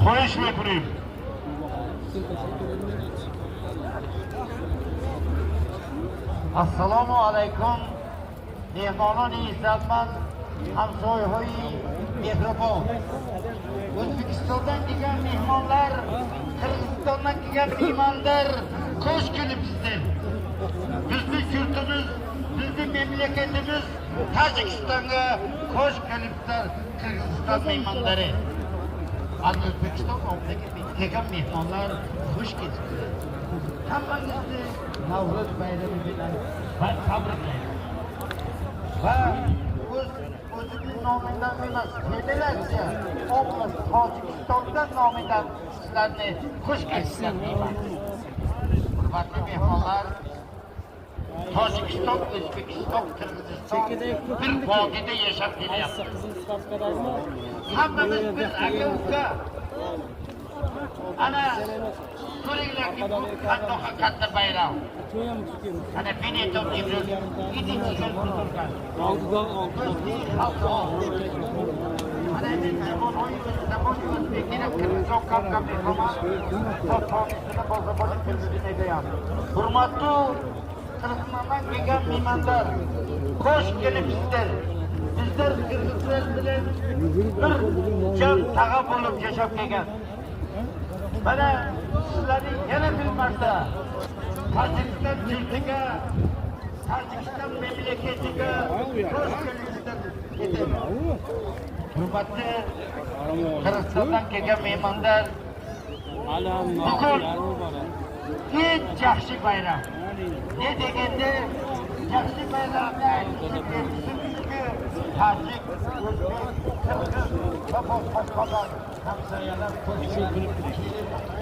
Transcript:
qo'yish buyuring. Assalomu alaykum. Mehmononi izzatman, hamsoyhoy mehribon. O'zbekistondan kelgan mehmonlar, Qirg'izistondan kelgan mehmonlar, xush kelibsizlar. Bizning yurtimiz, bizning memleketimiz Tojikistonga xush kelibsizlar, Qirg'iziston mehmonlari. O'zbekiston mamlakatiga kelgan mehmonlar xush kelibsizlar. Hammangizni Navro'z bayrami bilan tabriklayman. Va o'zimning nomimdan emas, federatsiya oblast Tojikistondan nomidan sizlarni xush kelibsizlar deyman. Hurmatli mehmonlar, Tojikiston, O'zbekiston, Qirg'iziston bir vodiyda yashab kelyapti. Hammamiz biz aka-uka. Ana ko'ringlarki, bu qandoqa katta bayram. Ana Benetton Jibril ikkinchi yil turgan. Ana endi zamon o'zbekina Qirg'iziston qamqam mehmon, to'g'risini bo'lsa Qirg'izistonga deyapti. Hurmatli Qirg'izistondan kelgan mehmonlar, xush kelibsizlar. Bizlar Qirg'izlar bilan bir jam tag'a bo'lib yashab kelgan. Mana sizlarning yana bir marta Tojikiston yurtiga, Tojikiston memlekatiga xush kelibsizlar. Hurmatli Qirg'izistondan kelgan mehmonlar, bugun eng yaxshi bayram. Ne deganda yaxshi bayramni aytishimizki, Tojik, O'zbek, Qirg'iz va boshqa hamsoyalar qo'shilib kelib